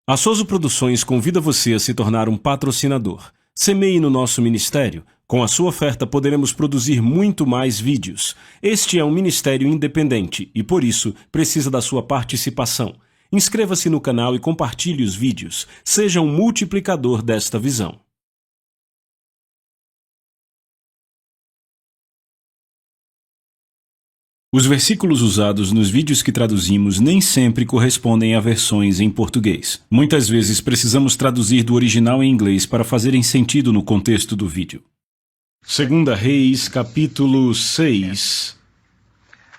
A Soso Produções convida você a se tornar um patrocinador. Semeie no nosso ministério. Com a sua oferta poderemos produzir muito mais vídeos. Este é um ministério independente e, por isso, precisa da sua participação. Inscreva-se no canal e compartilhe os vídeos. Seja um multiplicador desta visão. Os versículos usados nos vídeos que traduzimos nem sempre correspondem a versões em português. Muitas vezes precisamos traduzir do original em inglês para fazerem sentido no contexto do vídeo. 2 Reis, capítulo 6.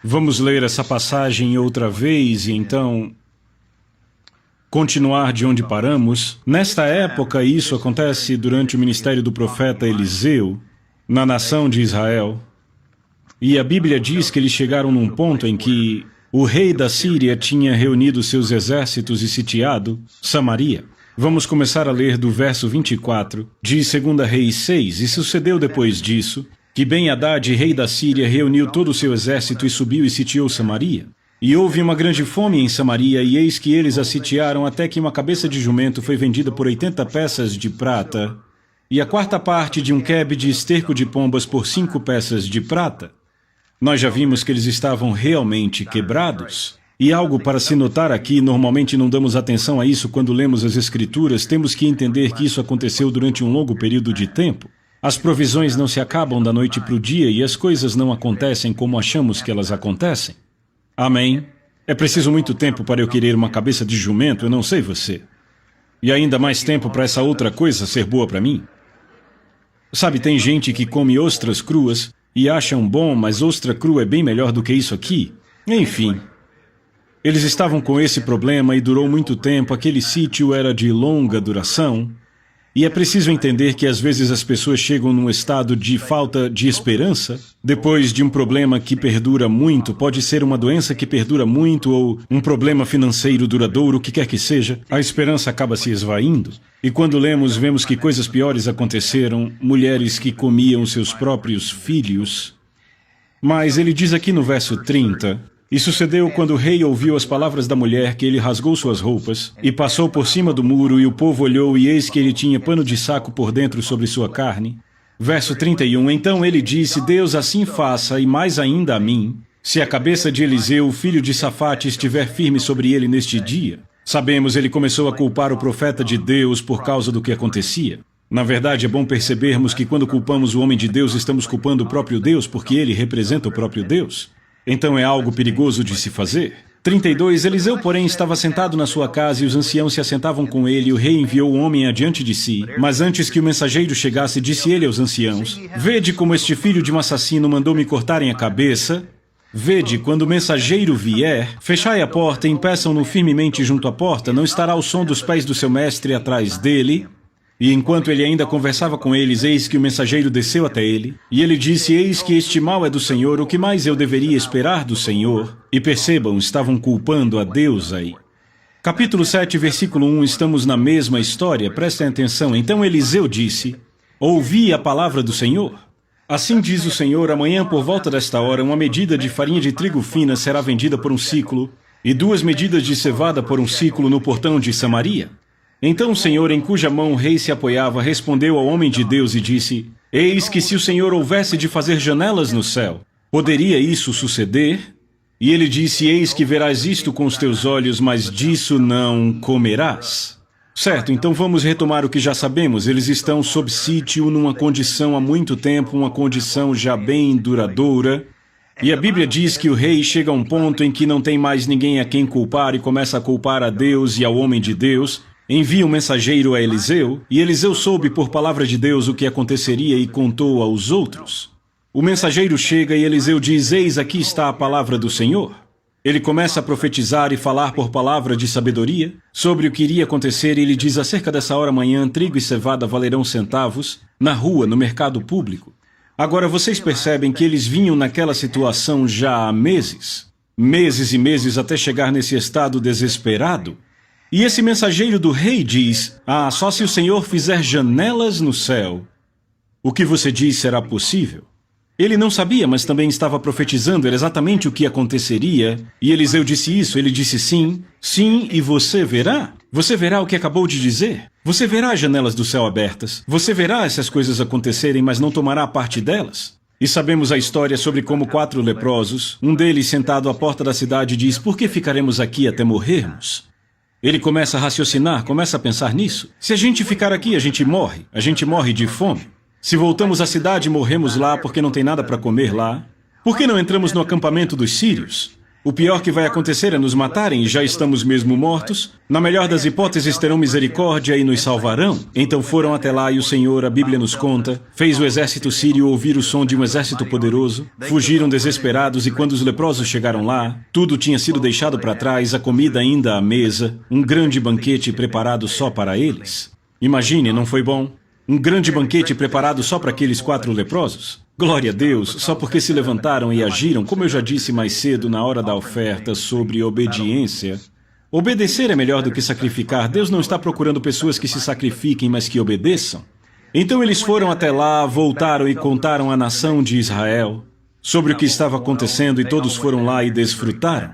Vamos ler essa passagem outra vez e então continuar de onde paramos. Nesta época, isso acontece durante o ministério do profeta Eliseu, na nação de Israel. E a Bíblia diz que eles chegaram num ponto em que o rei da Síria tinha reunido seus exércitos e sitiado Samaria. Vamos começar a ler do verso 24 de 2 Reis 6. E sucedeu depois disso, que Ben-Hadad, rei da Síria, reuniu todo o seu exército e subiu e sitiou Samaria. E houve uma grande fome em Samaria, e eis que eles a sitiaram até que uma cabeça de jumento foi vendida por 80 peças de prata, e a quarta parte de um quebe de esterco de pombas por 5 peças de prata. Nós já vimos que eles estavam realmente quebrados. E algo para se notar aqui, normalmente não damos atenção a isso quando lemos as Escrituras, temos que entender que isso aconteceu durante um longo período de tempo. As provisões não se acabam da noite para o dia e as coisas não acontecem como achamos que elas acontecem. Amém? É preciso muito tempo para eu querer uma cabeça de jumento, eu não sei você. E ainda mais tempo para essa outra coisa ser boa para mim. Sabe, tem gente que come ostras cruas e acham bom, mas ostra crua é bem melhor do que isso aqui. Enfim, eles estavam com esse problema e durou muito tempo, aquele sítio era de longa duração. E é preciso entender que às vezes as pessoas chegam num estado de falta de esperança, depois de um problema que perdura muito, pode ser uma doença que perdura muito ou um problema financeiro duradouro, o que quer que seja, a esperança acaba se esvaindo. E quando lemos, vemos que coisas piores aconteceram, mulheres que comiam seus próprios filhos. Mas ele diz aqui no verso 30, e sucedeu quando o rei ouviu as palavras da mulher que ele rasgou suas roupas e passou por cima do muro e o povo olhou e eis que ele tinha pano de saco por dentro sobre sua carne. Verso 31, então ele disse, Deus assim faça e mais ainda a mim, se a cabeça de Eliseu, filho de Safate, estiver firme sobre ele neste dia. Sabemos, ele começou a culpar o profeta de Deus por causa do que acontecia. Na verdade, é bom percebermos que quando culpamos o homem de Deus, estamos culpando o próprio Deus, porque ele representa o próprio Deus. Então é algo perigoso de se fazer. 32. Eliseu, porém, estava sentado na sua casa e os anciãos se assentavam com ele, e o rei enviou o homem adiante de si. Mas antes que o mensageiro chegasse, disse ele aos anciãos, vede como este filho de um assassino mandou me cortarem a cabeça. Vede, quando o mensageiro vier, fechai a porta e impeçam-no firmemente junto à porta, não estará o som dos pés do seu mestre atrás dele. E enquanto ele ainda conversava com eles, eis que o mensageiro desceu até ele. E ele disse, eis que este mal é do Senhor, o que mais eu deveria esperar do Senhor? E percebam, estavam culpando a Deus aí. Capítulo 7, versículo 1, estamos na mesma história, prestem atenção. Então Eliseu disse, ouvi a palavra do Senhor. Assim diz o Senhor, amanhã por volta desta hora, uma medida de farinha de trigo fina será vendida por um siclo, e 2 medidas de cevada por um siclo no portão de Samaria. Então o Senhor, em cuja mão o rei se apoiava, respondeu ao homem de Deus e disse, eis que se o Senhor houvesse de fazer janelas no céu, poderia isso suceder? E ele disse, eis que verás isto com os teus olhos, mas disso não comerás. Certo, então vamos retomar o que já sabemos. Eles estão sob sítio numa condição há muito tempo, uma condição já bem duradoura. E a Bíblia diz que o rei chega a um ponto em que não tem mais ninguém a quem culpar e começa a culpar a Deus e ao homem de Deus. Envia um mensageiro a Eliseu, e Eliseu soube por palavra de Deus o que aconteceria e contou aos outros. O mensageiro chega e Eliseu diz, eis aqui está a palavra do Senhor. Ele começa a profetizar e falar por palavra de sabedoria sobre o que iria acontecer e ele diz, acerca dessa hora amanhã, trigo e cevada valerão centavos, na rua, no mercado público. Agora vocês percebem que eles vinham naquela situação já há meses e meses até chegar nesse estado desesperado. E esse mensageiro do rei diz, só se o Senhor fizer janelas no céu, o que você diz será possível. Ele não sabia, mas também estava profetizando, era exatamente o que aconteceria. E Eliseu disse isso, ele disse sim, sim, e você verá. Você verá o que acabou de dizer. Você verá as janelas do céu abertas. Você verá essas coisas acontecerem, mas não tomará parte delas. E sabemos a história sobre como 4 leprosos, um deles sentado à porta da cidade, diz: por que ficaremos aqui até morrermos? Ele começa a raciocinar, começa a pensar nisso. Se a gente ficar aqui, a gente morre de fome. Se voltamos à cidade, morremos lá porque não tem nada para comer lá. Por que não entramos no acampamento dos sírios? O pior que vai acontecer é nos matarem e já estamos mesmo mortos. Na melhor das hipóteses, terão misericórdia e nos salvarão. Então foram até lá e o Senhor, a Bíblia nos conta, fez o exército sírio ouvir o som de um exército poderoso. Fugiram desesperados e quando os leprosos chegaram lá, tudo tinha sido deixado para trás, a comida ainda à mesa, um grande banquete preparado só para eles. Imagine, não foi bom? Um grande banquete preparado só para aqueles 4 leprosos? Glória a Deus, só porque se levantaram e agiram, como eu já disse mais cedo na hora da oferta sobre obediência. Obedecer é melhor do que sacrificar. Deus não está procurando pessoas que se sacrifiquem, mas que obedeçam. Então eles foram até lá, voltaram e contaram à nação de Israel sobre o que estava acontecendo e todos foram lá e desfrutaram.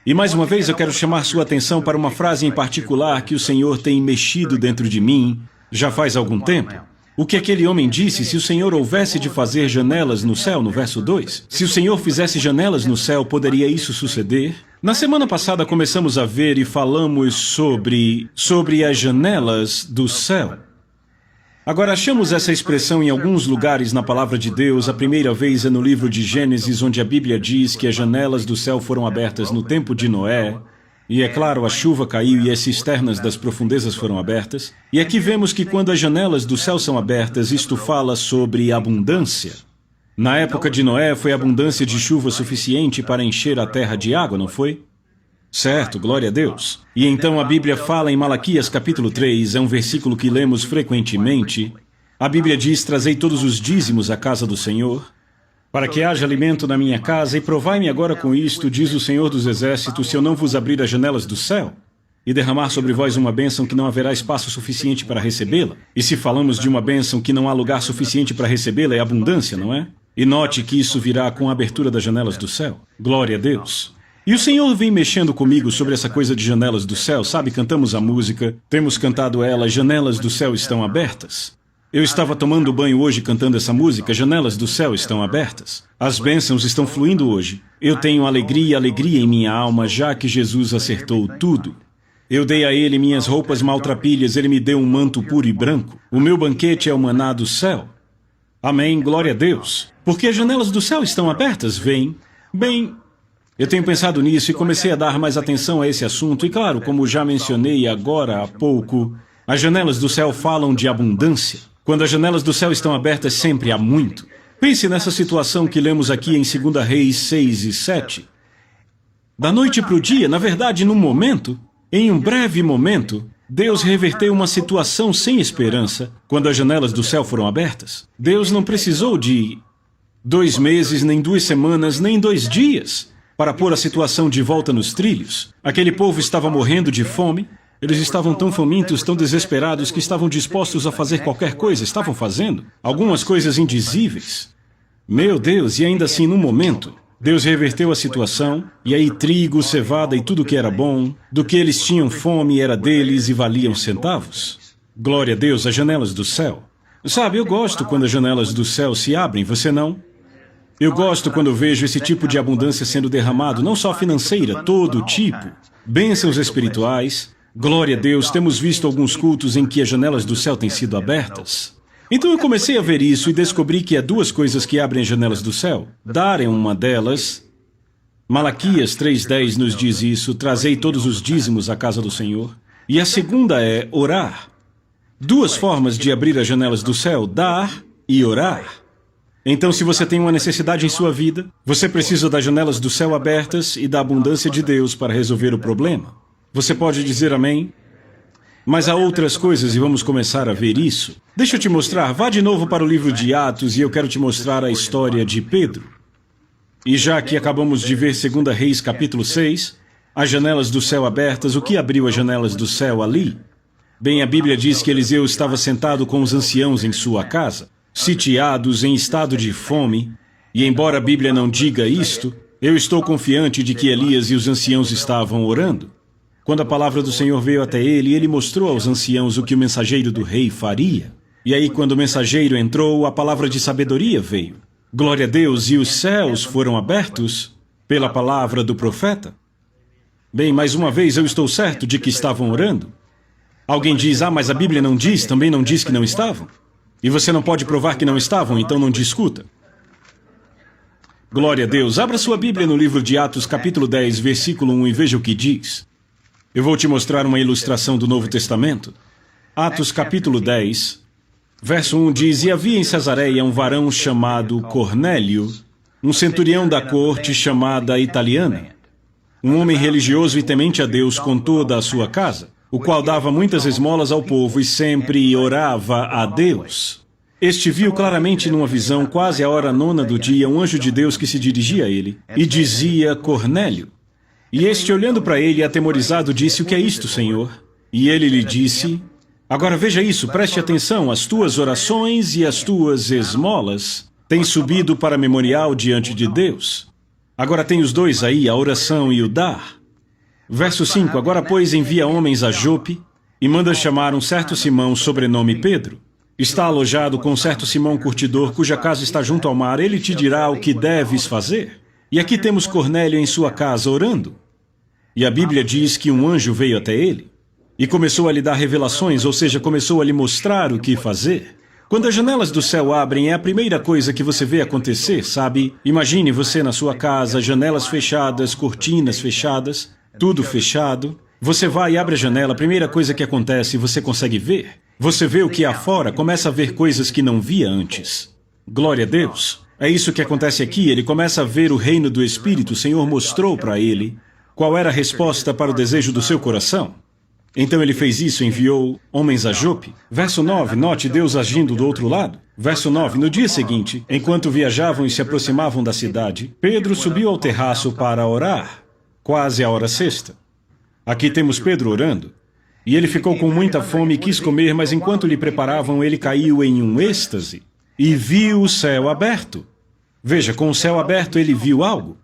E mais uma vez eu quero chamar sua atenção para uma frase em particular que o Senhor tem mexido dentro de mim já faz algum tempo. O que aquele homem disse: se o Senhor houvesse de fazer janelas no céu, no verso 2, se o Senhor fizesse janelas no céu, poderia isso suceder? Na semana passada começamos a ver e falamos sobre as janelas do céu. Agora, achamos essa expressão em alguns lugares na Palavra de Deus. A primeira vez é no livro de Gênesis, onde a Bíblia diz que as janelas do céu foram abertas no tempo de Noé. E é claro, a chuva caiu e as cisternas das profundezas foram abertas. E aqui vemos que quando as janelas do céu são abertas, isto fala sobre abundância. Na época de Noé, foi abundância de chuva suficiente para encher a terra de água, não foi? Certo, glória a Deus. E então a Bíblia fala em Malaquias capítulo 3, é um versículo que lemos frequentemente. A Bíblia diz: trazei todos os dízimos à casa do Senhor, para que haja alimento na minha casa, e provai-me agora com isto, diz o Senhor dos Exércitos, se eu não vos abrir as janelas do céu, e derramar sobre vós uma bênção que não haverá espaço suficiente para recebê-la. E se falamos de uma bênção que não há lugar suficiente para recebê-la, é abundância, não é? E note que isso virá com a abertura das janelas do céu. Glória a Deus. E o Senhor vem mexendo comigo sobre essa coisa de janelas do céu, sabe? Cantamos a música, temos cantado ela, janelas do céu estão abertas. Eu estava tomando banho hoje cantando essa música, janelas do céu estão abertas. As bênçãos estão fluindo hoje. Eu tenho alegria em minha alma, já que Jesus acertou tudo. Eu dei a ele minhas roupas maltrapilhas, ele me deu um manto puro e branco. O meu banquete é o maná do céu. Amém, glória a Deus. Porque as janelas do céu estão abertas, vem. Bem, eu tenho pensado nisso e comecei a dar mais atenção a esse assunto. E claro, como já mencionei agora há pouco, as janelas do céu falam de abundância. Quando as janelas do céu estão abertas, sempre há muito. Pense nessa situação que lemos aqui em 2 Reis 6 e 7. Da noite para o dia, na verdade, num momento, em um breve momento, Deus reverteu uma situação sem esperança quando as janelas do céu foram abertas. Deus não precisou de 2 meses, nem 2 semanas, nem 2 dias para pôr a situação de volta nos trilhos. Aquele povo estava morrendo de fome. Eles estavam tão famintos, tão desesperados, que estavam dispostos a fazer qualquer coisa, estavam fazendo algumas coisas indizíveis. Meu Deus, e ainda assim, num momento, Deus reverteu a situação, e aí trigo, cevada e tudo que era bom, do que eles tinham fome era deles e valiam centavos. Glória a Deus, as janelas do céu. Sabe, eu gosto quando as janelas do céu se abrem, você não? Eu gosto quando vejo esse tipo de abundância sendo derramado, não só financeira, todo tipo. Bênçãos espirituais. Glória a Deus, temos visto alguns cultos em que as janelas do céu têm sido abertas. Então eu comecei a ver isso e descobri que há 2 coisas que abrem as janelas do céu. Dar é uma delas. Malaquias 3:10 nos diz isso, trazei todos os dízimos à casa do Senhor. E a segunda é orar. 2 formas de abrir as janelas do céu, dar e orar. Então, se você tem uma necessidade em sua vida, você precisa das janelas do céu abertas e da abundância de Deus para resolver o problema. Você pode dizer amém? Mas há outras coisas e vamos começar a ver isso. Deixa eu te mostrar, vá de novo para o livro de Atos e eu quero te mostrar a história de Pedro. E já que acabamos de ver 2 Reis capítulo 6, as janelas do céu abertas, o que abriu as janelas do céu ali? Bem, a Bíblia diz que Eliseu estava sentado com os anciãos em sua casa, sitiados em estado de fome, E embora a Bíblia não diga isto, eu estou confiante de que Elias e os anciãos estavam orando. Quando a palavra do Senhor veio até ele, ele mostrou aos anciãos o que o mensageiro do rei faria. E aí, quando o mensageiro entrou, a palavra de sabedoria veio. Glória a Deus, e os céus foram abertos pela palavra do profeta. Bem, mais uma vez, eu estou certo de que estavam orando. Alguém diz, mas a Bíblia não diz, também não diz que não estavam. E você não pode provar que não estavam, então não discuta. Glória a Deus. Abra sua Bíblia no livro de Atos, capítulo 10, versículo 1, e veja o que diz. Eu vou te mostrar uma ilustração do Novo Testamento. Atos, capítulo 10, verso 1 diz, e havia em Cesareia um varão chamado Cornélio, um centurião da corte chamada Italiana, um homem religioso e temente a Deus com toda a sua casa, o qual dava muitas esmolas ao povo e sempre orava a Deus. Este viu claramente numa visão, quase à hora 9ª do dia, um anjo de Deus que se dirigia a ele e dizia, Cornélio. E este, olhando para ele, atemorizado, disse, o que é isto, Senhor? E ele lhe disse, agora veja isso, preste atenção, as tuas orações e as tuas esmolas têm subido para memorial diante de Deus. Agora tem os dois aí, a oração e o dar. Verso 5, agora, pois, envia homens a Jope e manda chamar um certo Simão, sobrenome Pedro. Está alojado com um certo Simão curtidor, cuja casa está junto ao mar. Ele te dirá o que deves fazer. E aqui temos Cornélio em sua casa orando. E a Bíblia diz que um anjo veio até ele e começou a lhe dar revelações, ou seja, começou a lhe mostrar o que fazer. Quando as janelas do céu abrem, é a primeira coisa que você vê acontecer, sabe? Imagine você na sua casa, janelas fechadas, cortinas fechadas, tudo fechado. Você vai e abre a janela, a primeira coisa que acontece, você consegue ver. Você vê o que há fora, começa a ver coisas que não via antes. Glória a Deus. É isso que acontece aqui, ele começa a ver o reino do Espírito, o Senhor mostrou para ele qual era a resposta para o desejo do seu coração. Então ele fez isso, enviou homens a Jope. Verso 9, note Deus agindo do outro lado. Verso 9, no dia seguinte, enquanto viajavam e se aproximavam da cidade, Pedro subiu ao terraço para orar, quase à hora sexta. Aqui temos Pedro orando. E ele ficou com muita fome e quis comer, mas enquanto lhe preparavam, ele caiu em um êxtase e viu o céu aberto. Veja, com o céu aberto ele viu algo.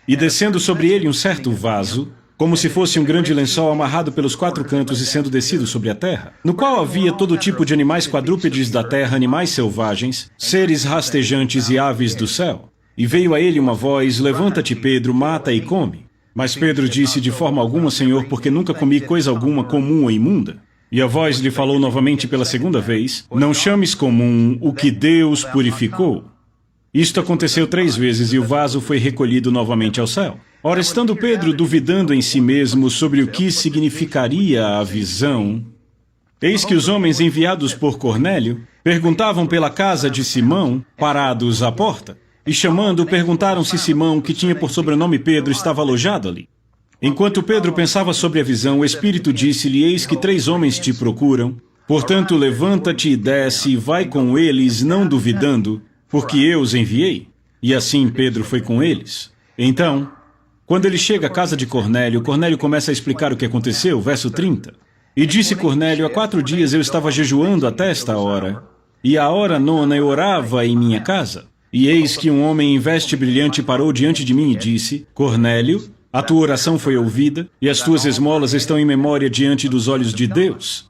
E descendo sobre ele um certo vaso, como se fosse um grande lençol amarrado pelos 4 cantos e sendo descido sobre a terra, no qual havia todo tipo de animais quadrúpedes da terra, animais selvagens, seres rastejantes e aves do céu. E veio a ele uma voz, levanta-te, Pedro, mata e come. Mas Pedro disse, de forma alguma, Senhor, porque nunca comi coisa alguma comum ou imunda. E a voz lhe falou novamente pela segunda vez, não chames comum o que Deus purificou. Isto aconteceu 3 vezes e o vaso foi recolhido novamente ao céu. Ora, estando Pedro duvidando em si mesmo sobre o que significaria a visão, eis que os homens enviados por Cornélio perguntavam pela casa de Simão, parados à porta, e chamando, perguntaram se Simão, que tinha por sobrenome Pedro, estava alojado ali. Enquanto Pedro pensava sobre a visão, o Espírito disse-lhe, eis que 3 homens te procuram, portanto levanta-te e desce e vai com eles, não duvidando, porque eu os enviei. E assim Pedro foi com eles. Então, quando ele chega à casa de Cornélio, Cornélio começa a explicar o que aconteceu, verso 30. E disse Cornélio, há 4 dias eu estava jejuando até esta hora, e à hora 9ª eu orava em minha casa. E eis que um homem em veste brilhante parou diante de mim e disse, Cornélio, a tua oração foi ouvida, e as tuas esmolas estão em memória diante dos olhos de Deus.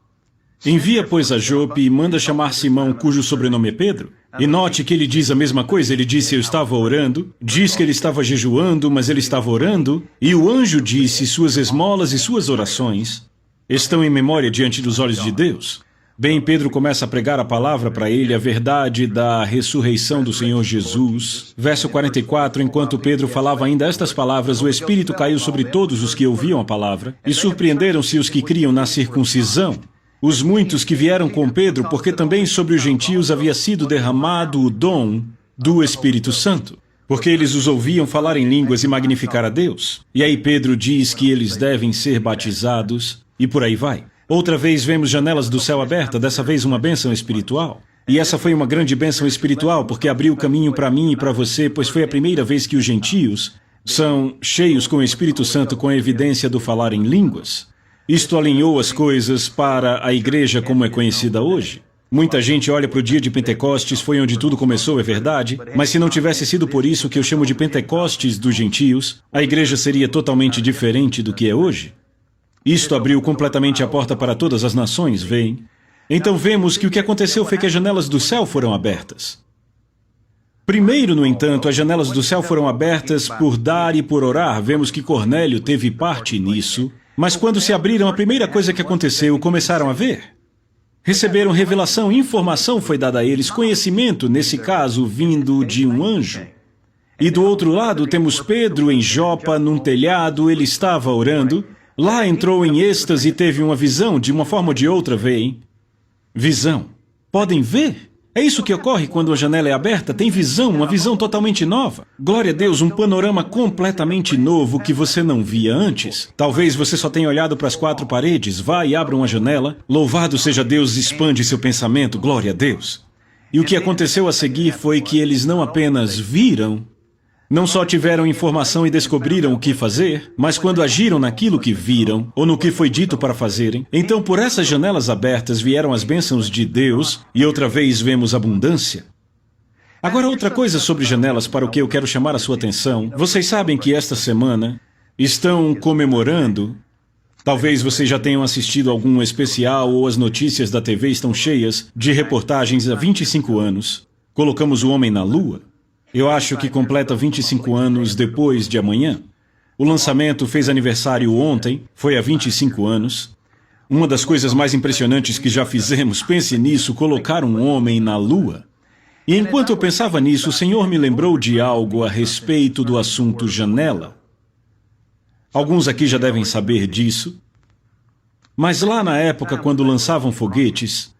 Envia, pois, a Jope e manda chamar Simão, cujo sobrenome é Pedro. E note que ele diz a mesma coisa, ele disse, eu estava orando, diz que ele estava jejuando, mas ele estava orando, e o anjo disse, suas esmolas e suas orações estão em memória diante dos olhos de Deus. Bem, Pedro começa a pregar a palavra para ele, a verdade da ressurreição do Senhor Jesus. Verso 44, enquanto Pedro falava ainda estas palavras, o Espírito caiu sobre todos os que ouviam a palavra, e surpreenderam-se os que criam na circuncisão. Os muitos que vieram com Pedro, porque também sobre os gentios havia sido derramado o dom do Espírito Santo, porque eles os ouviam falar em línguas e magnificar a Deus. E aí Pedro diz que eles devem ser batizados, e por aí vai. Outra vez vemos janelas do céu aberta, dessa vez uma bênção espiritual. E essa foi uma grande bênção espiritual, porque abriu o caminho para mim e para você, pois foi a primeira vez que os gentios são cheios com o Espírito Santo com a evidência do falar em línguas. Isto alinhou as coisas para a igreja como é conhecida hoje. Muita gente olha para o dia de Pentecostes, foi onde tudo começou, é verdade, mas se não tivesse sido por isso que eu chamo de Pentecostes dos gentios, a igreja seria totalmente diferente do que é hoje. Isto abriu completamente a porta para todas as nações, veem? Então vemos que o que aconteceu foi que as janelas do céu foram abertas. Primeiro, no entanto, as janelas do céu foram abertas por dar e por orar. Vemos que Cornélio teve parte nisso, mas quando se abriram, a primeira coisa que aconteceu, começaram a ver. Receberam revelação, informação foi dada a eles, conhecimento, nesse caso, vindo de um anjo. E do outro lado, temos Pedro em Jopa, num telhado, ele estava orando. Lá entrou em êxtase e teve uma visão, de uma forma ou de outra, veem? Visão. Podem ver? É isso que ocorre quando a janela é aberta, tem visão, uma visão totalmente nova. Glória a Deus, um panorama completamente novo que você não via antes. Talvez você só tenha olhado para as quatro paredes, vá e abra uma janela. Louvado seja Deus, expande seu pensamento, glória a Deus. E o que aconteceu a seguir foi que eles não apenas viram, não só tiveram informação e descobriram o que fazer, mas quando agiram naquilo que viram, ou no que foi dito para fazerem, então por essas janelas abertas vieram as bênçãos de Deus, e outra vez vemos abundância. Agora outra coisa sobre janelas para o que eu quero chamar a sua atenção. Vocês sabem que esta semana estão comemorando, talvez vocês já tenham assistido algum especial ou as notícias da TV estão cheias de reportagens há 25 anos. Colocamos o homem na Lua. Eu acho que completa 25 anos depois de amanhã. O lançamento fez aniversário ontem, foi há 25 anos. Uma das coisas mais impressionantes que já fizemos, pense nisso, colocar um homem na Lua. E enquanto eu pensava nisso, o Senhor me lembrou de algo a respeito do assunto janela. Alguns aqui já devem saber disso. Mas lá na época, quando lançavam foguetes,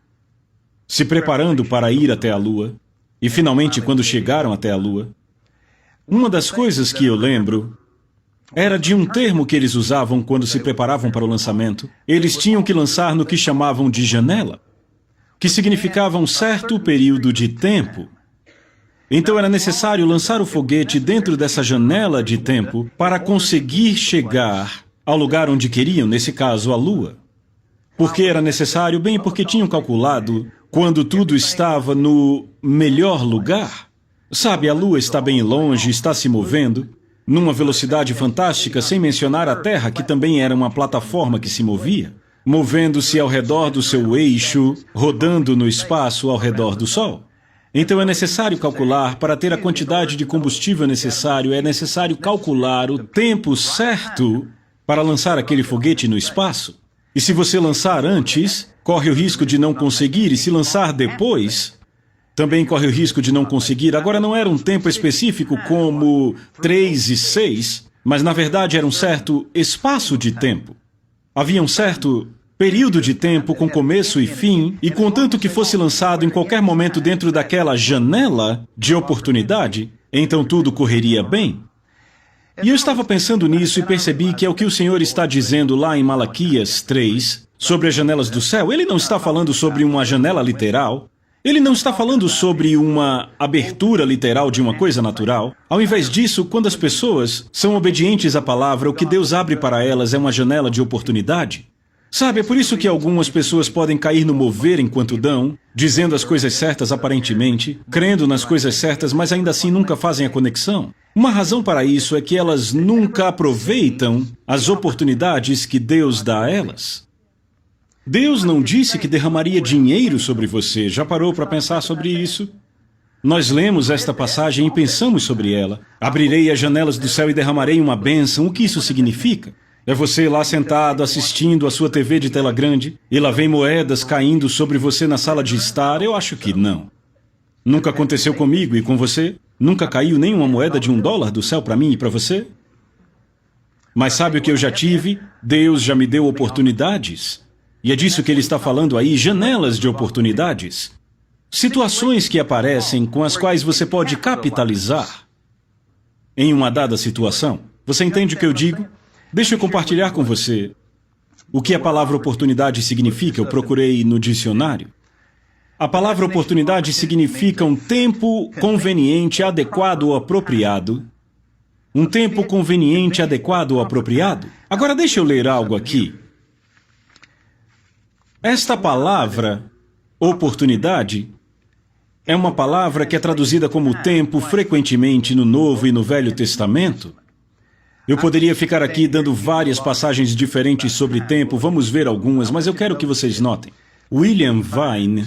se preparando para ir até a Lua, e finalmente, quando chegaram até a Lua, uma das coisas que eu lembro era de um termo que eles usavam quando se preparavam para o lançamento. Eles tinham que lançar no que chamavam de janela, que significava um certo período de tempo. Então era necessário lançar o foguete dentro dessa janela de tempo para conseguir chegar ao lugar onde queriam, nesse caso, a Lua. Por que era necessário? Bem, porque tinham calculado quando tudo estava no melhor lugar. Sabe, a Lua está bem longe, está se movendo, numa velocidade fantástica, sem mencionar a Terra, que também era uma plataforma que se movia, movendo-se ao redor do seu eixo, rodando no espaço ao redor do Sol. Então é necessário calcular, para ter a quantidade de combustível necessário, é necessário calcular o tempo certo para lançar aquele foguete no espaço. E se você lançar antes, corre o risco de não conseguir, e se lançar depois, também corre o risco de não conseguir. Agora não era um tempo específico como 3 e 6, mas na verdade era um certo espaço de tempo. Havia um certo período de tempo com começo e fim, e contanto que fosse lançado em qualquer momento dentro daquela janela de oportunidade, então tudo correria bem. E eu estava pensando nisso e percebi que é o que o Senhor está dizendo lá em Malaquias 3, sobre as janelas do céu. Ele não está falando sobre uma janela literal. Ele não está falando sobre uma abertura literal de uma coisa natural. Ao invés disso, quando as pessoas são obedientes à palavra, o que Deus abre para elas é uma janela de oportunidade. Sabe, é por isso que algumas pessoas podem cair no mover enquanto dão, dizendo as coisas certas aparentemente, crendo nas coisas certas, mas ainda assim nunca fazem a conexão. Uma razão para isso é que elas nunca aproveitam as oportunidades que Deus dá a elas. Deus não disse que derramaria dinheiro sobre você. Já parou para pensar sobre isso? Nós lemos esta passagem e pensamos sobre ela. Abrirei as janelas do céu e derramarei uma bênção. O que isso significa? É você lá sentado, assistindo a sua TV de tela grande, e lá vem moedas caindo sobre você na sala de estar? Eu acho que não. Nunca aconteceu comigo e com você? Nunca caiu nenhuma moeda de $1 do céu para mim e para você? Mas sabe o que eu já tive? Deus já me deu oportunidades. E é disso que ele está falando aí, janelas de oportunidades. Situações que aparecem com as quais você pode capitalizar em uma dada situação. Você entende o que eu digo? Deixa eu compartilhar com você o que a palavra oportunidade significa. Eu procurei no dicionário. A palavra oportunidade significa um tempo conveniente, adequado ou apropriado. Um tempo conveniente, adequado ou apropriado. Agora deixa eu ler algo aqui. Esta palavra Oportunidade é uma palavra que é traduzida como tempo frequentemente no Novo e no Velho Testamento. Eu poderia ficar aqui dando várias passagens diferentes sobre tempo, vamos ver algumas, mas eu quero que vocês notem. William Vine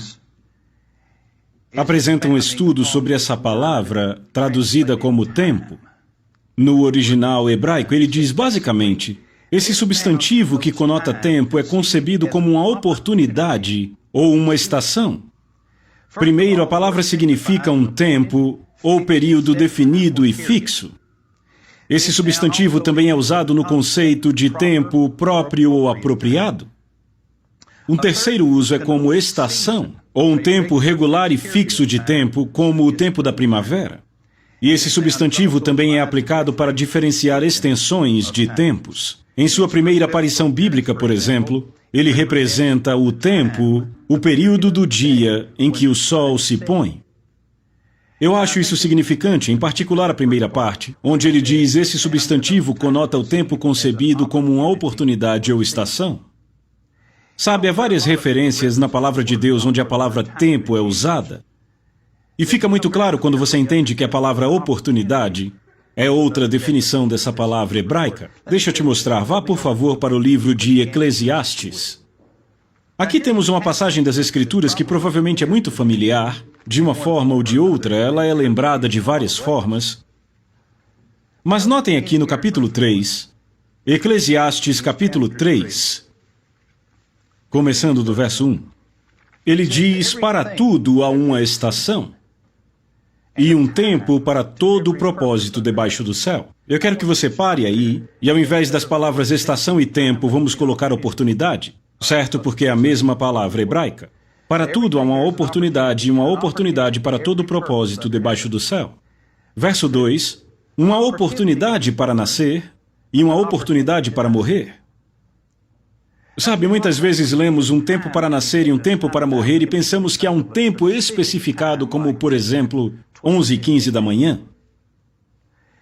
apresenta um estudo sobre essa palavra traduzida como tempo. No original hebraico, ele diz basicamente: esse substantivo que conota tempo é concebido como uma oportunidade ou uma estação. Primeiro, a palavra significa um tempo ou período definido e fixo. Esse substantivo também é usado no conceito de tempo próprio ou apropriado. Um terceiro uso é como estação, ou um tempo regular e fixo de tempo, como o tempo da primavera. E esse substantivo também é aplicado para diferenciar extensões de tempos. Em sua primeira aparição bíblica, por exemplo, ele representa o tempo, o período do dia em que o sol se põe. Eu acho isso significante, em particular a primeira parte, onde ele diz: esse substantivo conota o tempo concebido como uma oportunidade ou estação. Sabe, há várias referências na palavra de Deus onde a palavra tempo é usada. E fica muito claro quando você entende que a palavra oportunidade é outra definição dessa palavra hebraica. Deixa eu te mostrar. Vá, por favor, para o livro de Eclesiastes. Aqui temos uma passagem das Escrituras que provavelmente é muito familiar. De uma forma ou de outra, ela é lembrada de várias formas. Mas notem aqui no capítulo 3, Eclesiastes capítulo 3, começando do verso 1. Ele diz: para tudo há uma estação, e um tempo para todo o propósito debaixo do céu. Eu quero que você pare aí, e ao invés das palavras estação e tempo, vamos colocar oportunidade, certo? Porque é a mesma palavra hebraica. Para tudo há uma oportunidade, e uma oportunidade para todo o propósito debaixo do céu. Verso 2, uma oportunidade para nascer, e uma oportunidade para morrer. Sabe, muitas vezes lemos um tempo para nascer e um tempo para morrer e pensamos que há um tempo especificado, como, por exemplo, 11h15 da manhã.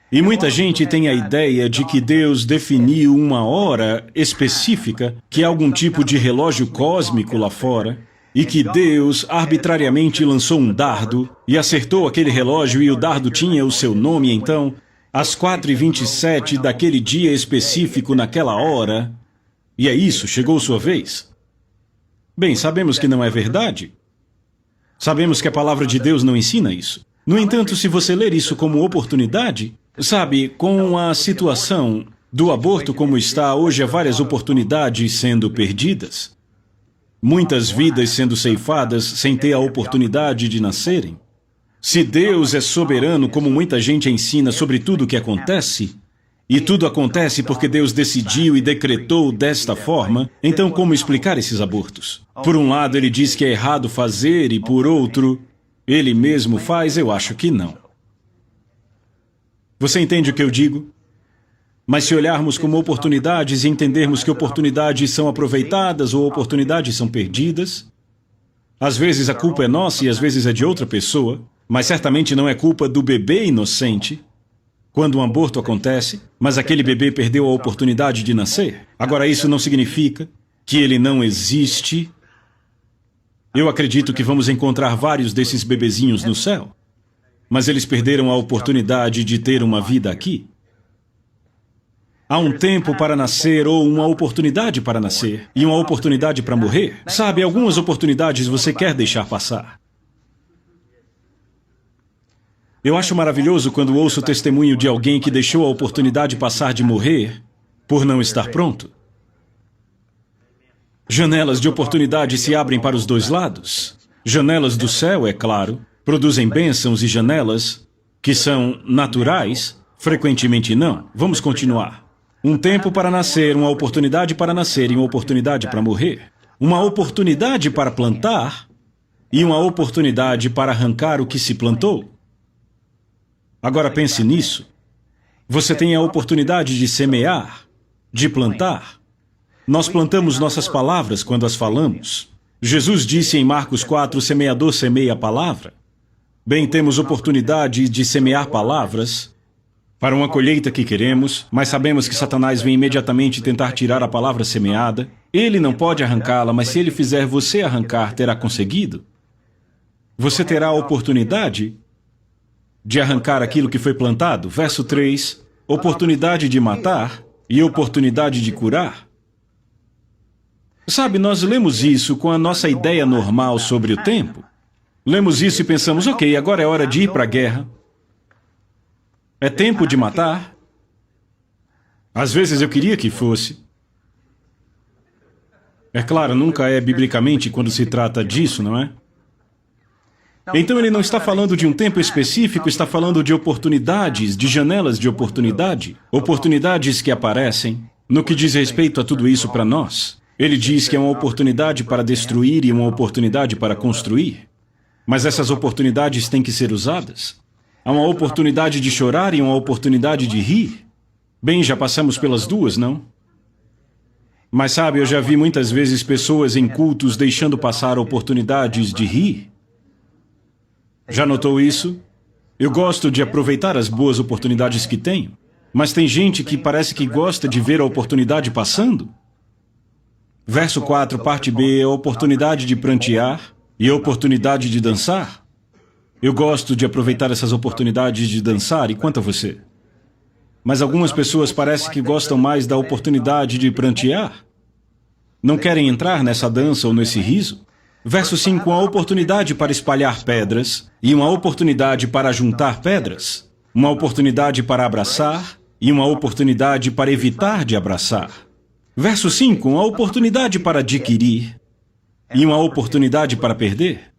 E muita gente tem a ideia de que Deus definiu uma hora específica, que é algum tipo de relógio cósmico lá fora, e que Deus arbitrariamente lançou um dardo e acertou aquele relógio e o dardo tinha o seu nome, então, às 4h27 daquele dia específico naquela hora, e é isso, chegou sua vez. Bem, sabemos que não é verdade. Sabemos que a palavra de Deus não ensina isso. No entanto, se você ler isso como oportunidade, sabe, com a situação do aborto como está, hoje há várias oportunidades sendo perdidas. Muitas vidas sendo ceifadas sem ter a oportunidade de nascerem. Se Deus é soberano, como muita gente ensina sobre tudo o que acontece, e tudo acontece porque Deus decidiu e decretou desta forma, então como explicar esses abortos? Por um lado, ele diz que é errado fazer, e por outro, ele mesmo faz? Eu acho que não. Você entende o que eu digo? Mas se olharmos como oportunidades e entendermos que oportunidades são aproveitadas ou oportunidades são perdidas, às vezes a culpa é nossa e às vezes é de outra pessoa, mas certamente não é culpa do bebê inocente quando um aborto acontece, mas aquele bebê perdeu a oportunidade de nascer. Agora, isso não significa que ele não existe. Eu acredito que vamos encontrar vários desses bebezinhos no céu, mas eles perderam a oportunidade de ter uma vida aqui. Há um tempo para nascer ou uma oportunidade para nascer e uma oportunidade para morrer. Sabe, algumas oportunidades você quer deixar passar. Eu acho maravilhoso quando ouço o testemunho de alguém que deixou a oportunidade passar de morrer por não estar pronto. Janelas de oportunidade se abrem para os dois lados. Janelas do céu, é claro, produzem bênçãos, e janelas que são naturais, frequentemente não. Vamos continuar. Um tempo para nascer, uma oportunidade para nascer e uma oportunidade para morrer. Uma oportunidade para plantar e uma oportunidade para arrancar o que se plantou. Agora pense nisso. Você tem a oportunidade de semear, de plantar. Nós plantamos nossas palavras quando as falamos. Jesus disse em Marcos 4, o semeador semeia a palavra. Bem, temos oportunidade de semear palavras para uma colheita que queremos, mas sabemos que Satanás vem imediatamente tentar tirar a palavra semeada. Ele não pode arrancá-la, mas se ele fizer você arrancar, terá conseguido. Você terá a oportunidade de arrancar aquilo que foi plantado. Verso 3, oportunidade de matar e oportunidade de curar. Sabe, nós lemos isso com a nossa ideia normal sobre o tempo. Lemos isso e pensamos, ok, agora é hora de ir para a guerra. É tempo de matar. Às vezes eu queria que fosse. É claro, nunca é biblicamente quando se trata disso, não é? Então ele não está falando de um tempo específico, está falando de oportunidades, de janelas de oportunidade. Oportunidades que aparecem no que diz respeito a tudo isso para nós. Ele diz que é uma oportunidade para destruir e uma oportunidade para construir. Mas essas oportunidades têm que ser usadas. Há uma oportunidade de chorar e uma oportunidade de rir. Bem, já passamos pelas duas, não? Mas sabe, eu já vi muitas vezes pessoas em cultos deixando passar oportunidades de rir. Já notou isso? Eu gosto de aproveitar as boas oportunidades que tenho, mas tem gente que parece que gosta de ver a oportunidade passando. Verso 4, parte B, a oportunidade de prantear e a oportunidade de dançar. Eu gosto de aproveitar essas oportunidades de dançar, e quanto a você? Mas algumas pessoas parecem que gostam mais da oportunidade de prantear. Não querem entrar nessa dança ou nesse riso. Verso 5, uma oportunidade para espalhar pedras e uma oportunidade para juntar pedras. Uma oportunidade para abraçar e uma oportunidade para evitar de abraçar. Verso 5, uma oportunidade para adquirir e uma oportunidade para perder.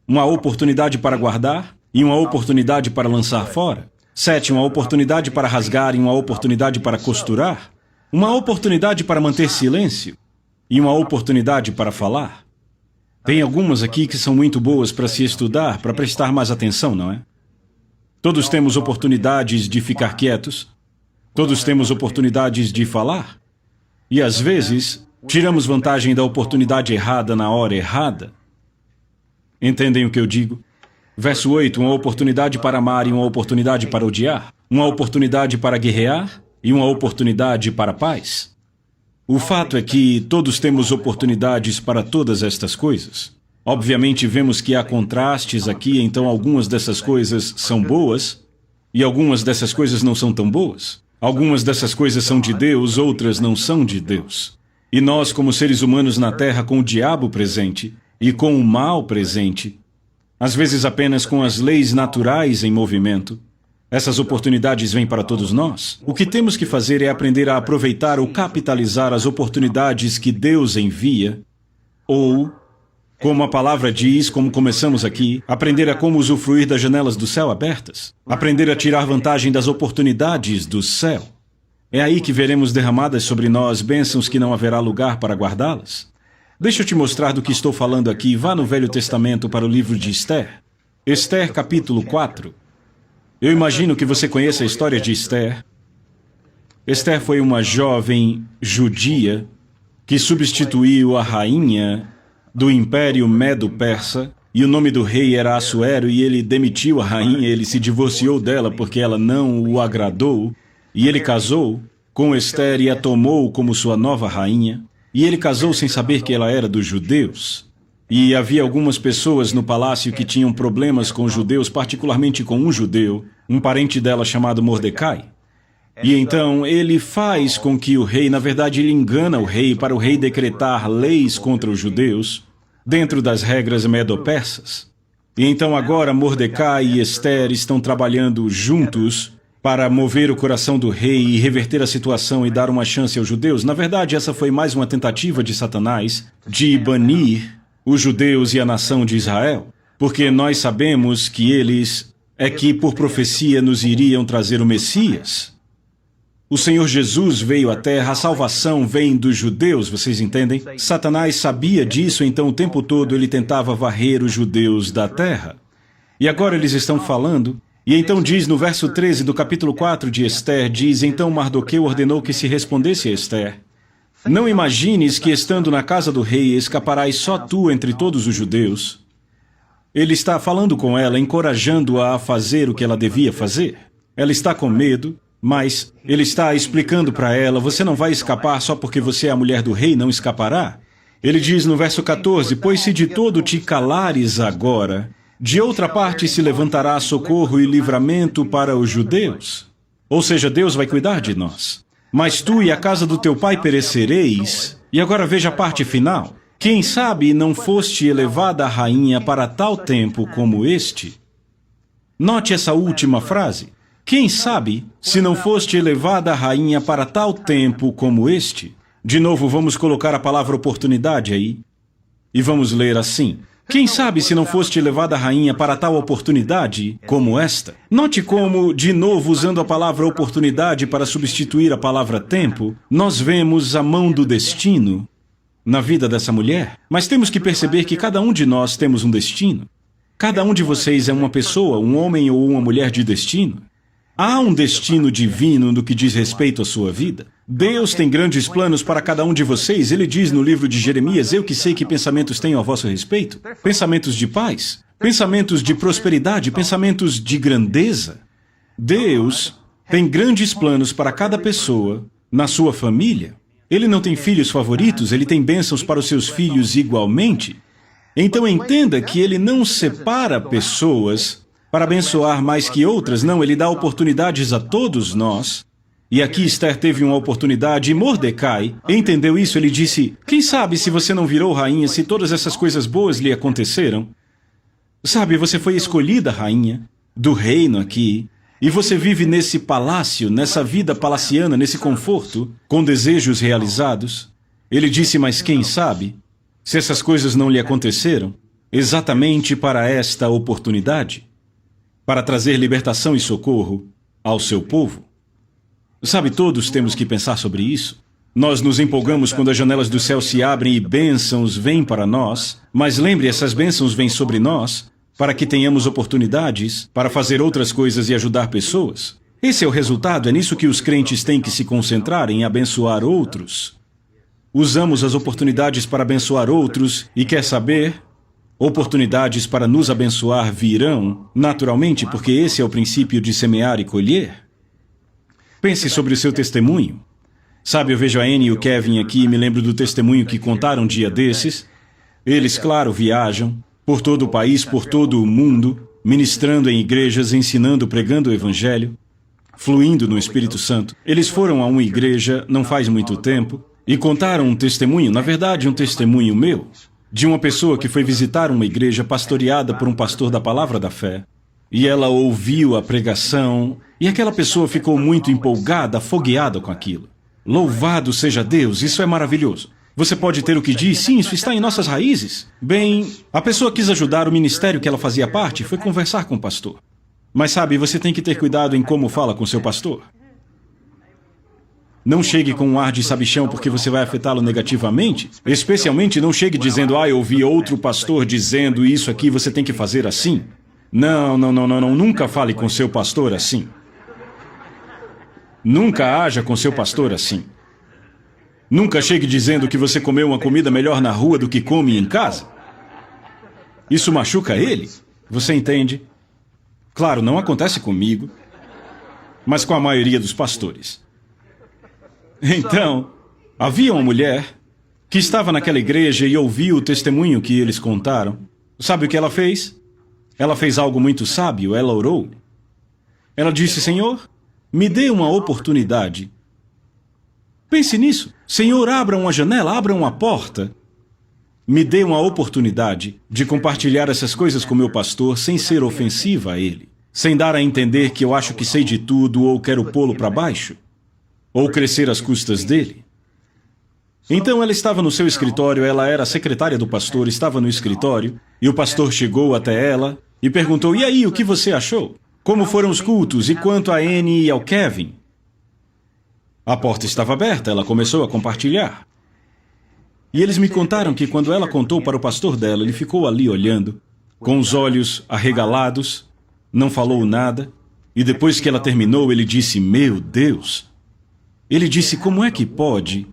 Uma oportunidade para guardar e uma oportunidade para lançar fora. 7, uma oportunidade para rasgar e uma oportunidade para costurar. Uma oportunidade para manter silêncio e uma oportunidade para falar. Tem algumas aqui que são muito boas para se estudar, para prestar mais atenção, não é? Todos temos oportunidades de ficar quietos. Todos temos oportunidades de falar. E às vezes, tiramos vantagem da oportunidade errada na hora errada. Entendem o que eu digo? Verso 8, uma oportunidade para amar e uma oportunidade para odiar. Uma oportunidade para guerrear e uma oportunidade para a paz. O fato é que todos temos oportunidades para todas estas coisas. Obviamente vemos que há contrastes aqui, então algumas dessas coisas são boas e algumas dessas coisas não são tão boas. Algumas dessas coisas são de Deus, outras não são de Deus. E nós, como seres humanos na Terra, com o diabo presente e com o mal presente, às vezes apenas com as leis naturais em movimento, essas oportunidades vêm para todos nós. O que temos que fazer é aprender a aproveitar ou capitalizar as oportunidades que Deus envia, ou, como a palavra diz, como começamos aqui, aprender a como usufruir das janelas do céu abertas. Aprender a tirar vantagem das oportunidades do céu. É aí que veremos derramadas sobre nós bênçãos que não haverá lugar para guardá-las. Deixa eu te mostrar do que estou falando aqui. Vá no Velho Testamento para o livro de Esther. Esther, capítulo 4. Eu imagino que você conheça a história de Esther. Esther foi uma jovem judia que substituiu a rainha do Império Medo-Persa, e o nome do rei era Assuero, e ele demitiu a rainha, ele se divorciou dela porque ela não o agradou, e ele casou com Esther e a tomou como sua nova rainha, e ele casou sem saber que ela era dos judeus. E havia algumas pessoas no palácio que tinham problemas com os judeus, particularmente com um judeu, um parente dela chamado Mordecai. E então ele faz com que o rei, na verdade ele engana o rei para o rei decretar leis contra os judeus, dentro das regras medo-persas. E então agora Mordecai e Esther estão trabalhando juntos para mover o coração do rei e reverter a situação e dar uma chance aos judeus. Na verdade, essa foi mais uma tentativa de Satanás de banir os judeus e a nação de Israel, porque nós sabemos que eles é que por profecia nos iriam trazer o Messias. O Senhor Jesus veio à Terra, a salvação vem dos judeus, vocês entendem? Satanás sabia disso, então o tempo todo ele tentava varrer os judeus da Terra. E agora eles estão falando, e então diz no verso 13 do capítulo 4 de Esther, diz, então Mardoqueu ordenou que se respondesse a Esther, não imagines que estando na casa do rei escaparás só tu entre todos os judeus. Ele está falando com ela, encorajando-a a fazer o que ela devia fazer. Ela está com medo, Mas ele está explicando para ela, você não vai escapar só porque você é a mulher do rei, não escapará. Ele diz no verso 14, pois se de todo te calares agora, de outra parte se levantará socorro e livramento para os judeus. Ou seja, Deus vai cuidar de nós. Mas tu e a casa do teu pai perecereis. E agora veja a parte final. Quem sabe não foste elevada a rainha para tal tempo como este? Note essa última frase. Quem sabe se não foste elevada a rainha para tal tempo como este? De novo, vamos colocar a palavra oportunidade aí. E vamos ler assim. Quem sabe se não foste elevada a rainha para tal oportunidade como esta? Note como, de novo, usando a palavra oportunidade para substituir a palavra tempo, nós vemos a mão do destino na vida dessa mulher. Mas temos que perceber que cada um de nós temos um destino. Cada um de vocês é uma pessoa, um homem ou uma mulher de destino. Há um destino divino no que diz respeito à sua vida. Deus tem grandes planos para cada um de vocês. Ele diz no livro de Jeremias, eu que sei que pensamentos tenho a vosso respeito. Pensamentos de paz, pensamentos de prosperidade, pensamentos de grandeza. Deus tem grandes planos para cada pessoa na sua família. Ele não tem filhos favoritos, ele tem bênçãos para os seus filhos igualmente. Então entenda que ele não separa pessoas para abençoar mais que outras, não, ele dá oportunidades a todos nós. E aqui Esther teve uma oportunidade e Mordecai entendeu isso, ele disse, quem sabe se você não virou rainha, se todas essas coisas boas lhe aconteceram? Sabe, você foi escolhida rainha do reino aqui, e você vive nesse palácio, nessa vida palaciana, nesse conforto, com desejos realizados. Ele disse, mas quem sabe se essas coisas não lhe aconteceram exatamente para esta oportunidade? Para trazer libertação e socorro ao seu povo. Sabe, todos temos que pensar sobre isso. Nós nos empolgamos quando as janelas do céu se abrem e bênçãos vêm para nós, mas lembre, essas bênçãos vêm sobre nós para que tenhamos oportunidades para fazer outras coisas e ajudar pessoas. Esse é o resultado, é nisso que os crentes têm que se concentrar, em abençoar outros. Usamos as oportunidades para abençoar outros e quer saber? Oportunidades para nos abençoar virão, naturalmente, porque esse é o princípio de semear e colher. Pense sobre o seu testemunho. Sabe, eu vejo a Annie e o Kevin aqui e me lembro do testemunho que contaram um dia desses. Eles, claro, viajam por todo o país, por todo o mundo, ministrando em igrejas, ensinando, pregando o Evangelho, fluindo no Espírito Santo. Eles foram a uma igreja não faz muito tempo e contaram um testemunho, na verdade, um testemunho meu, de uma pessoa que foi visitar uma igreja pastoreada por um pastor da Palavra da Fé. E ela ouviu a pregação, e aquela pessoa ficou muito empolgada, afogueada com aquilo. Louvado seja Deus, isso é maravilhoso. Você pode ter o que diz, sim, isso está em nossas raízes. Bem, a pessoa quis ajudar o ministério que ela fazia parte, foi conversar com o pastor. Mas sabe, você tem que ter cuidado em como fala com seu pastor. Não chegue com um ar de sabichão porque você vai afetá-lo negativamente. Especialmente não chegue dizendo, eu ouvi outro pastor dizendo isso aqui, você tem que fazer assim. Não, nunca fale com seu pastor assim. Nunca haja com seu pastor assim. Nunca chegue dizendo que você comeu uma comida melhor na rua do que come em casa. Isso machuca ele. Você entende? Claro, não acontece comigo, mas com a maioria dos pastores. Então, havia uma mulher que estava naquela igreja e ouviu o testemunho que eles contaram. Sabe o que ela fez? Ela fez algo muito sábio, ela orou. Ela disse, Senhor, me dê uma oportunidade. Pense nisso. Senhor, abra uma janela, abra uma porta. Me dê uma oportunidade de compartilhar essas coisas com meu pastor sem ser ofensiva a ele. Sem dar a entender que eu acho que sei de tudo ou quero pô-lo para baixo. Ou crescer às custas dele. Então ela estava no seu escritório, ela era a secretária do pastor, estava no escritório, e o pastor chegou até ela e perguntou, e aí, o que você achou? Como foram os cultos? E quanto a Annie e ao Kevin? A porta estava aberta, ela começou a compartilhar. E eles me contaram que quando ela contou para o pastor dela, ele ficou ali olhando, com os olhos arregalados, não falou nada, e depois que ela terminou, ele disse, meu Deus! Ele disse, como é que pode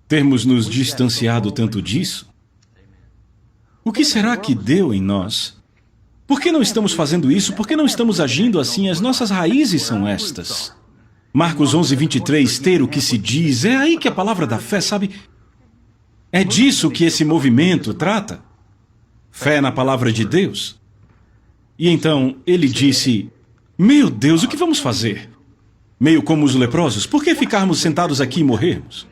termos nos distanciado tanto disso? O que será que deu em nós? Por que não estamos fazendo isso? Por que não estamos agindo assim? As nossas raízes são estas. Marcos 11:23, ter o que se diz, é aí que a palavra da fé, sabe? É disso que esse movimento trata. Fé na palavra de Deus. E então ele disse, meu Deus, o que vamos fazer? Meio como os leprosos, por que ficarmos sentados aqui e morrermos?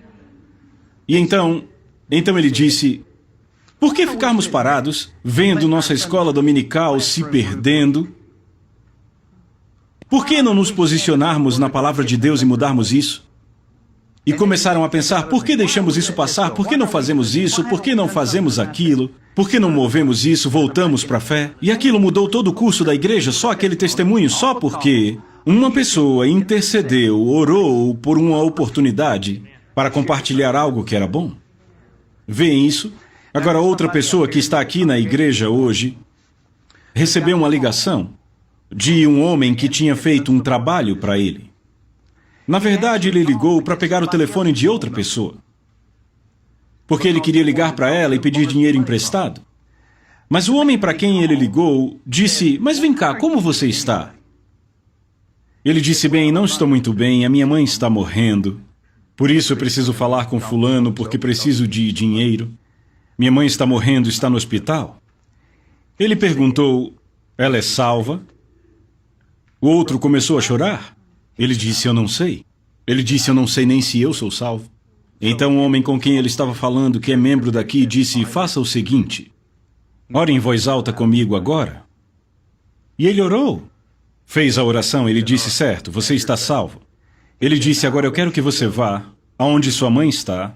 E então ele disse, por que ficarmos parados, vendo nossa escola dominical se perdendo? Por que não nos posicionarmos na palavra de Deus e mudarmos isso? E começaram a pensar, por que deixamos isso passar? Por que não fazemos isso? Por que não fazemos aquilo? Por que não movemos isso? Voltamos para a fé? E aquilo mudou todo o curso da igreja, só aquele testemunho, só porque uma pessoa intercedeu, orou por uma oportunidade para compartilhar algo que era bom. Veem isso? Agora, outra pessoa que está aqui na igreja hoje recebeu uma ligação de um homem que tinha feito um trabalho para ele. Na verdade, ele ligou para pegar o telefone de outra pessoa, porque ele queria ligar para ela e pedir dinheiro emprestado. Mas o homem para quem ele ligou disse, mas vem cá, como você está? Ele disse, bem, não estou muito bem, a minha mãe está morrendo. Por isso eu preciso falar com fulano, porque preciso de dinheiro. Minha mãe está morrendo, está no hospital. Ele perguntou, ela é salva? O outro começou a chorar. Ele disse, eu não sei. Ele disse, eu não sei nem se eu sou salvo. Então o homem com quem ele estava falando, que é membro daqui, disse, faça o seguinte. Ore em voz alta comigo agora. E ele orou. Fez a oração, ele disse, certo, você está salvo. Ele disse, agora eu quero que você vá aonde sua mãe está.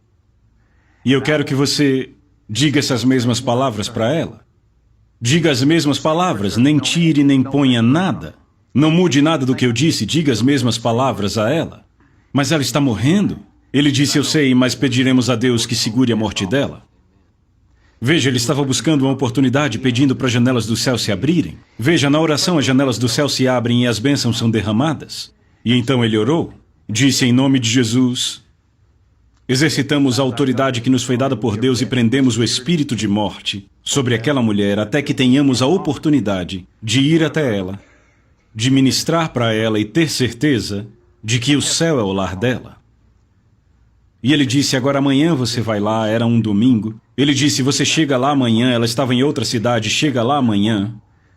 E eu quero que você diga essas mesmas palavras para ela. Diga as mesmas palavras, nem tire nem ponha nada. Não mude nada do que eu disse, diga as mesmas palavras a ela. Mas ela está morrendo. Ele disse, eu sei, mas pediremos a Deus que segure a morte dela. Veja, ele estava buscando uma oportunidade, pedindo para as janelas do céu se abrirem. Veja, na oração as janelas do céu se abrem e as bênçãos são derramadas. E então ele orou, disse em nome de Jesus, exercitamos a autoridade que nos foi dada por Deus e prendemos o espírito de morte sobre aquela mulher até que tenhamos a oportunidade de ir até ela, de ministrar para ela e ter certeza de que o céu é o lar dela. E ele disse, agora amanhã você vai lá, era um domingo. Ele disse, você chega lá amanhã, ela estava em outra cidade, chega lá amanhã.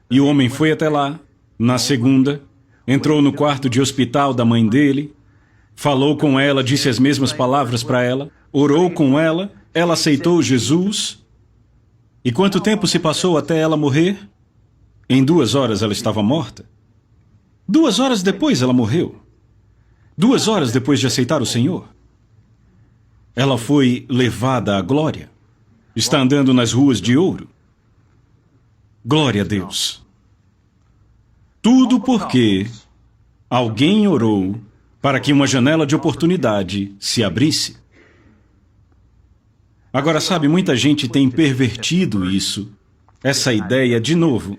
E o homem foi até lá, na segunda, entrou no quarto de hospital da mãe dele, falou com ela, disse as mesmas palavras para ela, orou com ela aceitou Jesus. E quanto tempo se passou até ela morrer? Em 2 horas ela estava morta. 2 horas depois ela morreu. 2 horas depois de aceitar o Senhor. Ela foi levada à glória. Está andando nas ruas de ouro. Glória a Deus. Tudo porque alguém orou para que uma janela de oportunidade se abrisse. Agora, sabe, muita gente tem pervertido isso, essa ideia, de novo,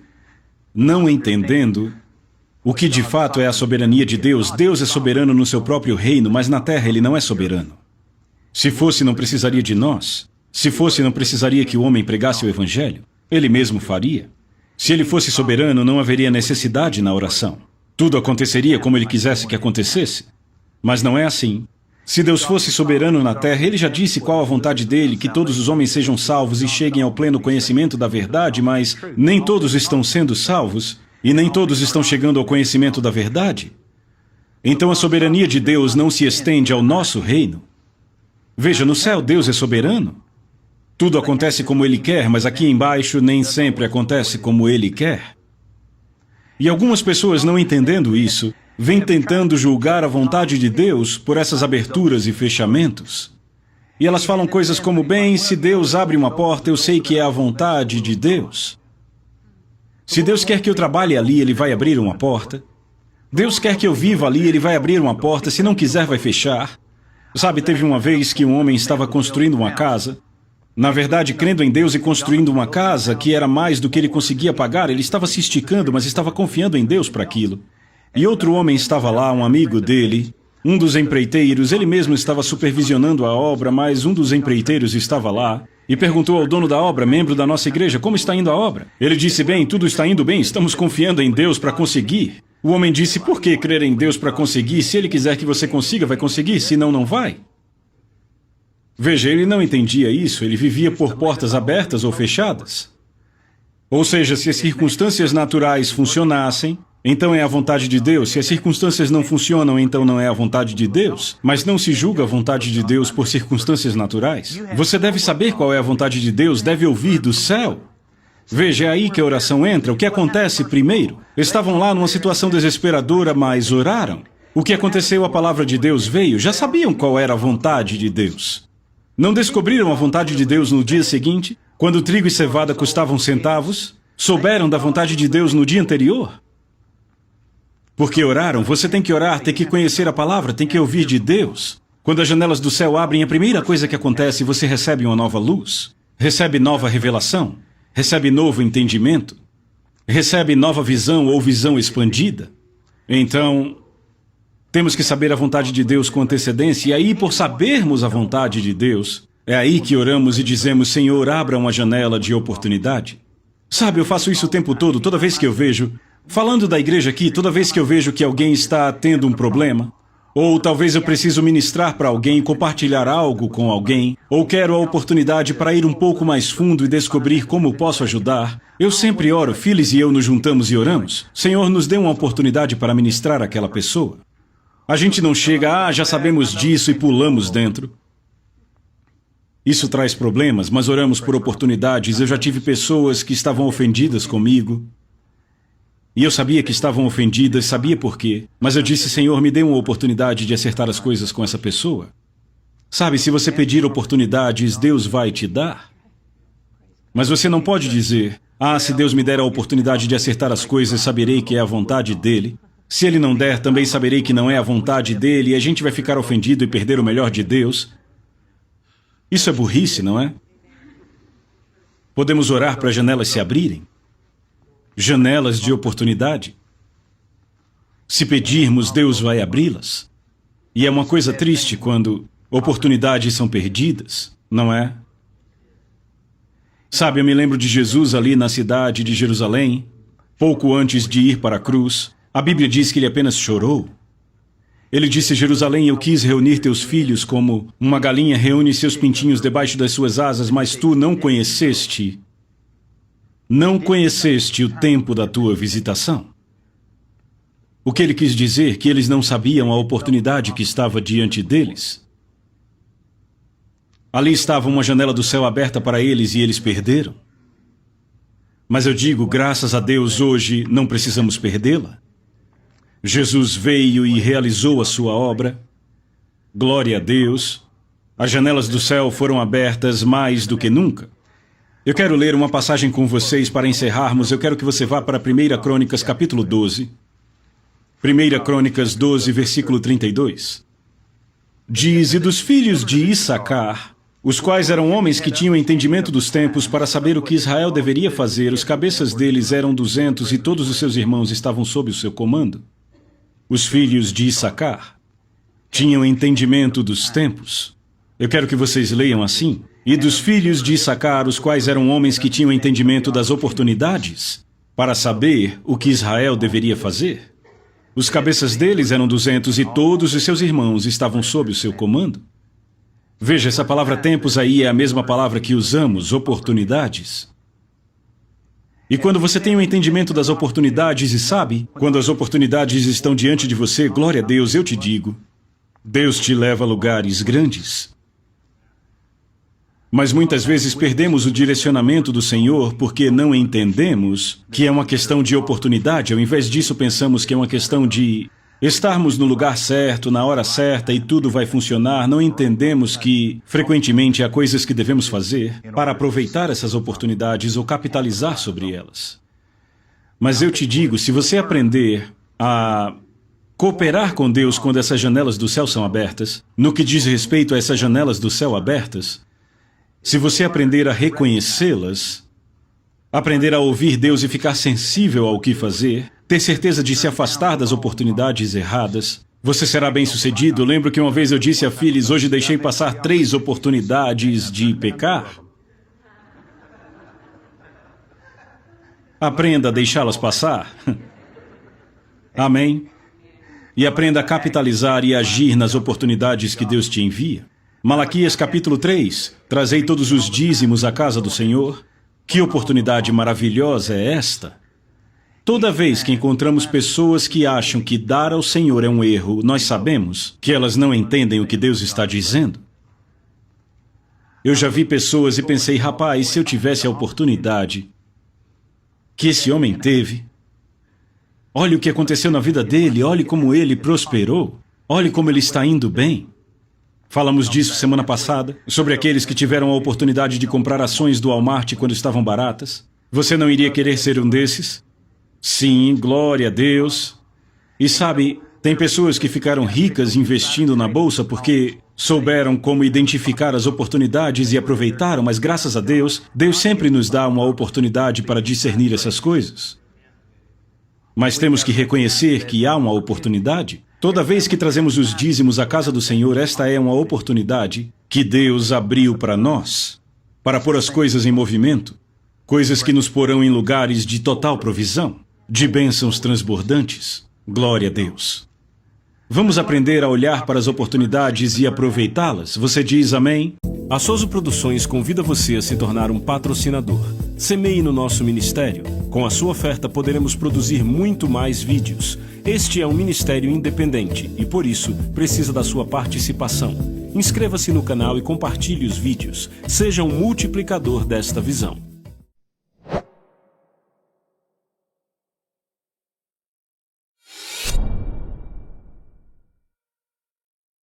não entendendo o que de fato é a soberania de Deus. Deus é soberano no seu próprio reino, mas na terra ele não é soberano. Se fosse, não precisaria de nós. Se fosse, não precisaria que o homem pregasse o evangelho. Ele mesmo faria. Se ele fosse soberano, não haveria necessidade na oração. Tudo aconteceria como ele quisesse que acontecesse. Mas não é assim. Se Deus fosse soberano na terra, ele já disse qual a vontade dele, que todos os homens sejam salvos e cheguem ao pleno conhecimento da verdade, mas nem todos estão sendo salvos e nem todos estão chegando ao conhecimento da verdade. Então a soberania de Deus não se estende ao nosso reino. Veja, no céu Deus é soberano. Tudo acontece como Ele quer, mas aqui embaixo nem sempre acontece como Ele quer. E algumas pessoas, não entendendo isso, vêm tentando julgar a vontade de Deus por essas aberturas e fechamentos. E elas falam coisas como, bem, se Deus abre uma porta, eu sei que é a vontade de Deus. Se Deus quer que eu trabalhe ali, Ele vai abrir uma porta. Deus quer que eu viva ali, Ele vai abrir uma porta, se não quiser, vai fechar. Sabe, teve uma vez que um homem estava construindo uma casa. Na verdade, crendo em Deus e construindo uma casa que era mais do que ele conseguia pagar, ele estava se esticando, mas estava confiando em Deus para aquilo. E outro homem estava lá, um amigo dele, um dos empreiteiros, ele mesmo estava supervisionando a obra, mas um dos empreiteiros estava lá e perguntou ao dono da obra, membro da nossa igreja, como está indo a obra? Ele disse, bem, tudo está indo bem, estamos confiando em Deus para conseguir. O homem disse, por que crer em Deus para conseguir? Se ele quiser que você consiga, vai conseguir, senão não vai. Veja, ele não entendia isso, ele vivia por portas abertas ou fechadas. Ou seja, se as circunstâncias naturais funcionassem, então é a vontade de Deus. Se as circunstâncias não funcionam, então não é a vontade de Deus. Mas não se julga a vontade de Deus por circunstâncias naturais. Você deve saber qual é a vontade de Deus, deve ouvir do céu. Veja, é aí que a oração entra. O que acontece primeiro? Estavam lá numa situação desesperadora, mas oraram. O que aconteceu? A palavra de Deus veio. Já sabiam qual era a vontade de Deus. Não descobriram a vontade de Deus no dia seguinte, quando trigo e cevada custavam centavos? Souberam da vontade de Deus no dia anterior? Porque oraram. Você tem que orar, tem que conhecer a palavra, tem que ouvir de Deus. Quando as janelas do céu abrem, a primeira coisa que acontece, você recebe uma nova luz, recebe nova revelação, recebe novo entendimento, recebe nova visão ou visão expandida. Então, temos que saber a vontade de Deus com antecedência, e aí, por sabermos a vontade de Deus, é aí que oramos e dizemos, Senhor, abra uma janela de oportunidade. Sabe, eu faço isso o tempo todo, toda vez que eu vejo, falando da igreja aqui, toda vez que eu vejo que alguém está tendo um problema, ou talvez eu preciso ministrar para alguém, compartilhar algo com alguém, ou quero a oportunidade para ir um pouco mais fundo e descobrir como posso ajudar, eu sempre oro, Phyllis e eu nos juntamos e oramos. Senhor, nos dê uma oportunidade para ministrar àquela pessoa. A gente não chega, já sabemos disso e pulamos dentro. Isso traz problemas, mas oramos por oportunidades. Eu já tive pessoas que estavam ofendidas comigo. E eu sabia que estavam ofendidas, sabia por quê. Mas eu disse, Senhor, me dê uma oportunidade de acertar as coisas com essa pessoa. Sabe, se você pedir oportunidades, Deus vai te dar. Mas você não pode dizer, se Deus me der a oportunidade de acertar as coisas, saberei que é a vontade dele. Se ele não der, também saberei que não é a vontade dele, e a gente vai ficar ofendido e perder o melhor de Deus. Isso é burrice, não é? Podemos orar para as janelas se abrirem. Janelas de oportunidade. Se pedirmos, Deus vai abri-las. E é uma coisa triste quando oportunidades são perdidas, não é? Sabe, eu me lembro de Jesus ali na cidade de Jerusalém, pouco antes de ir para a cruz. A Bíblia diz que ele apenas chorou. Ele disse, Jerusalém, eu quis reunir teus filhos como uma galinha reúne seus pintinhos debaixo das suas asas, mas tu não conheceste o tempo da tua visitação. O que ele quis dizer? Que eles não sabiam a oportunidade que estava diante deles. Ali estava uma janela do céu aberta para eles e eles perderam. Mas eu digo, graças a Deus, hoje não precisamos perdê-la. Jesus veio e realizou a sua obra. Glória a Deus. As janelas do céu foram abertas mais do que nunca. Eu quero ler uma passagem com vocês para encerrarmos. Eu quero que você vá para 1 Crônicas, capítulo 12. 1 Crônicas 12, versículo 32. Diz, e dos filhos de Issacar, os quais eram homens que tinham entendimento dos tempos para saber o que Israel deveria fazer, os cabeças deles eram 200 e todos os seus irmãos estavam sob o seu comando. Os filhos de Issacar tinham entendimento dos tempos. Eu quero que vocês leiam assim. E dos filhos de Issacar, os quais eram homens que tinham entendimento das oportunidades, para saber o que Israel deveria fazer. Os cabeças deles eram 200 e todos os seus irmãos estavam sob o seu comando. Veja, essa palavra tempos aí é a mesma palavra que usamos, oportunidades. E quando você tem um entendimento das oportunidades e sabe, quando as oportunidades estão diante de você, glória a Deus, eu te digo, Deus te leva a lugares grandes. Mas muitas vezes perdemos o direcionamento do Senhor porque não entendemos que é uma questão de oportunidade. Ao invés disso, pensamos que é uma questão de estarmos no lugar certo, na hora certa e tudo vai funcionar. Não entendemos que, frequentemente, há coisas que devemos fazer para aproveitar essas oportunidades ou capitalizar sobre elas. Mas eu te digo, se você aprender a cooperar com Deus quando essas janelas do céu são abertas, no que diz respeito a essas janelas do céu abertas, se você aprender a reconhecê-las, aprender a ouvir Deus e ficar sensível ao que fazer, ter certeza de se afastar das oportunidades erradas, você será bem-sucedido. Lembro que uma vez eu disse a Phyllis, hoje deixei passar 3 oportunidades de pecar. Aprenda a deixá-las passar. Amém? E aprenda a capitalizar e agir nas oportunidades que Deus te envia. Malaquias capítulo 3. Trazei todos os dízimos à casa do Senhor. Que oportunidade maravilhosa é esta! Toda vez que encontramos pessoas que acham que dar ao Senhor é um erro, nós sabemos que elas não entendem o que Deus está dizendo. Eu já vi pessoas e pensei, rapaz, se eu tivesse a oportunidade que esse homem teve, olhe o que aconteceu na vida dele, olhe como ele prosperou, olhe como ele está indo bem. Falamos disso semana passada, sobre aqueles que tiveram a oportunidade de comprar ações do Walmart quando estavam baratas. Você não iria querer ser um desses? Sim, glória a Deus. E sabe, tem pessoas que ficaram ricas investindo na bolsa porque souberam como identificar as oportunidades e aproveitaram, mas graças a Deus, Deus sempre nos dá uma oportunidade para discernir essas coisas. Mas temos que reconhecer que há uma oportunidade. Toda vez que trazemos os dízimos à casa do Senhor, esta é uma oportunidade que Deus abriu para nós, para pôr as coisas em movimento, coisas que nos porão em lugares de total provisão, de bênçãos transbordantes. Glória a Deus. Vamos aprender a olhar para as oportunidades e aproveitá-las. Você diz amém? A Soso Produções convida você a se tornar um patrocinador. Semeie no nosso ministério. Com a sua oferta poderemos produzir muito mais vídeos. Este é um ministério independente e, por isso, precisa da sua participação. Inscreva-se no canal e compartilhe os vídeos. Seja um multiplicador desta visão.